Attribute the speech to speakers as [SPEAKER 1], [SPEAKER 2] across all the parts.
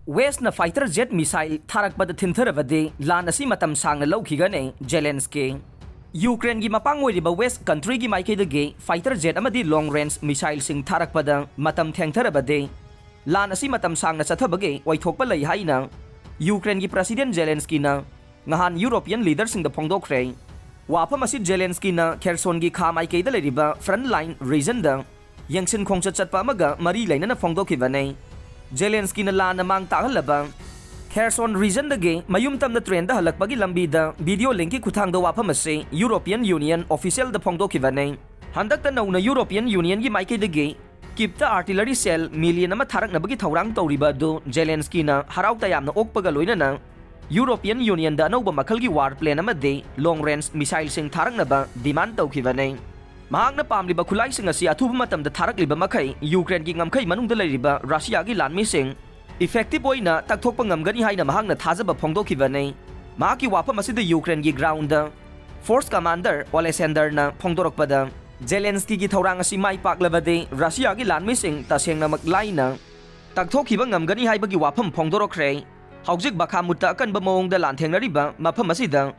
[SPEAKER 1] Westna fighter jet missile tharakpada thintheravade lan asi matam sangna lawkhigane Zelensky. Ukraine gi mapang oiriba West country gi maikaidage fighter jet amadi long range missile sing tharakpada matam thengtharabade lan asi matam sangna chathabage waithokpa lei haina Ukraine gi President Zelensky na ngahan European leader sing da phongdokre wafam asi Zelensky na Kherson gi kha maikaida leriba front line region da yangsin khongchat chatpa amaga mari leina na phongdokhibane. Zelensky na lan namang tahalaba Kherson region dage mayum tamna train da halakpagi lambi da video link ki khuthang da wafam ase European Union official da phongdokhibane. Handak ta nauna European Union gi maike dage kipta artillery cell million ama tharak nabagi thawrang tawriba do Zelensky na harau ta yamna okpaga loina na European Union da anoba makhal gi war plane ama de long range missile sing tharak naba demand tawkhibane. Mahakna pamliba khulai sing asi athuba matam da tharak liba makai Ukraine gi ngamkhai manung da leriba Russia gi lanmi sing effective oina takthokpa ngamgani haina mahakna thajaba phongdokhibane. Mahaki wafam asi da Ukraine gi ground da force commander Alexander na phongdorokpada Zelensky gi thawrang asi mai paklabade Russia gi lanmi sing tasengna maklaina takthokhiba ngamgani haibagi wafam phongdorokre. Haujik Bakhmut akanba mawongda lanthengnariba mafam asida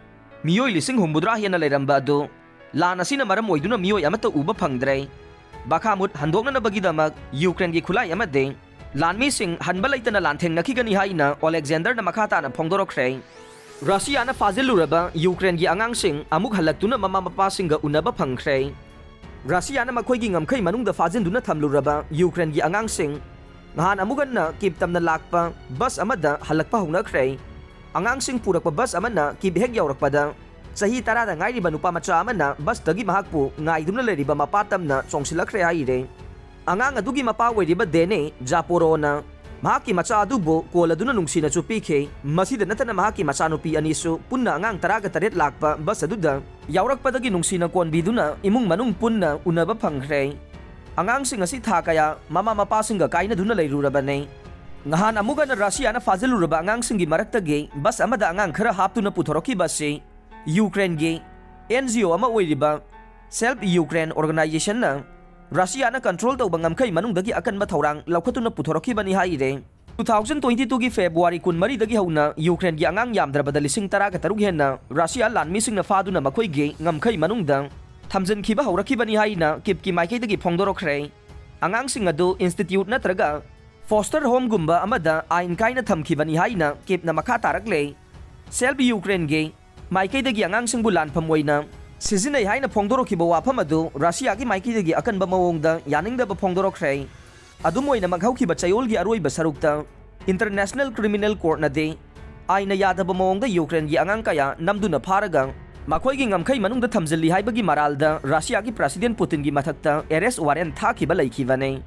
[SPEAKER 1] miyoi lising humbudra hiana leiramba do lan asina maram oiduna miyoi amata uba phangdre. Bakhmut handokna bagidamak Ukraine gi khulai amade lanmi sing hanba leitana lanthengnakigani haina Alexander na makhata na phongdorokre. Russia na faziluraba Ukraine gi angang sing amuk halaktuna mama mapa singa unaba phangkhre. Russia na makhoi gi ngamkhai manungda fazinduna thamluraba Ukraine gi angang sing ngahan amugan na kip tamna lakpa bus amada halakpa hunakre. Angang sing purakpa bus amana kip hek yaurakpada sahi tarada ngairiba nupa macha amana bus dagi mahakpu ngaidumna leriba mapatam na chongsilakre haire. Angang adugi mapa oiriba dene Japorona mahaki macha adubo koladuna nungsina chupikhe masida natana mahaki machanupi anisu punna angang taraga taret lakpa bus aduda yaurakpadagi nungsina konbiduna imung manung punna unaba phangkhre. Angang sing asi tha kaya mama mapa singa kaina duna leirurabane. Ngahan amuga na Russia na faziluraba angang singi maraktage bus amada angang khara haptuna puthoroki base Ukraine gi NGO ama oiriba Self Ukraine Organization na Russia na control tawba ngamkhai manungdagi akanba thawrang laukhatuna puthoroki bani haire. 2022 gi February 13 dagi hauna Ukraine gi angang yamdrabada lising taraga tarug henna Russia lanmi singna faduna makhoi gi ngamkhai manungda thamjin khiba haurakibani haina kipki maikaidagi phongdorokre. Angang sing adu institute natraga foster home gumba amada ain kaina thamkhibani haina kipna makha tarakle. Self Ukraine ge maikaidagi angang sing bulan phamoina sizinai haina phongdorokiba wafam adu Russia gi maikaidagi akanba mawongda yaningdaba phongdorokre. Adumoina maghaukiba chayolgi aroiba sarukta International Criminal Court na de aina yadaba mawongda Ukraine gi angang kaya namduna pharaga makhoi gi ngamkhai manungda thamjili haibagi maralda Russia gi President Putin gi mathakta arrest warrant thakiba leikhiwane.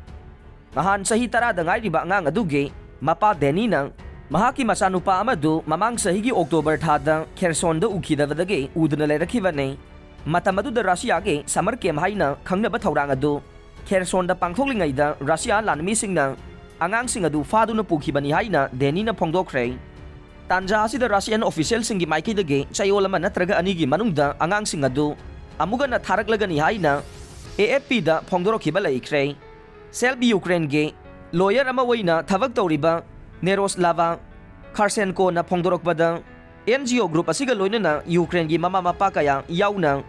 [SPEAKER 1] Mahan sahi tarada ngairiba angang aduge mapa denina mahaki machanupa amadu mamang sahi gi October thada Kherson da ukhidavadage udna lerakhiwane. Matam aduda Russia gi summer camp haina khangnaba thawrang adu Kherson da pangthoklingaida Russia lanmi singna angang sing adu faduna pukhibani haina denina phongdokre. Tanja asida Russian official singi maikaidage chayolama natraga anigi manungda angang sing adu amuga na tharaklagani haina AFP da phongdorokhiba laikre. Self Ukraine ge lawyer ama waina thavak tawriba Neroslava Kharsenko na phongdorokbada NGO group asiga loinana Ukraine gi mama mapa kaya yauna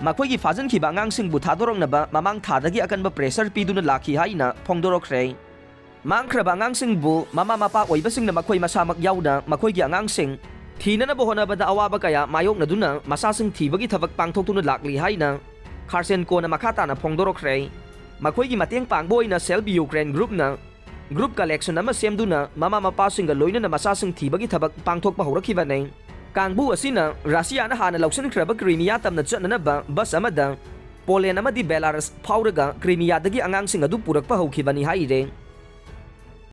[SPEAKER 1] makhoi gi fajan khiba angang sing bu thadoroknaba mamang thadagi akanba pressure piduna lakhi haina phongdorokre. Mangkraba angang sing bu mama mapa oiba sing na makhoi masamak yauna makhoi gi angang sing thina na bohona bada awaba kaya mayok na duna masa sing thibagi thabak pangthokuna lakli haina Kharsenko na makhata na phongdorokre. Makhoi gi mateng pangboy na Self Ukraine group na group collection ama semduna mama mapa singa loina na masa sing thibagi thabak pangthokpa horakhibane. Kangbu asina Russia na hana lauksan khraba Crimea tamna chatnanaba bus amada Poland amadi Belarus phawraga Crimea dagi angang sing adu purakpa hokhibani haire.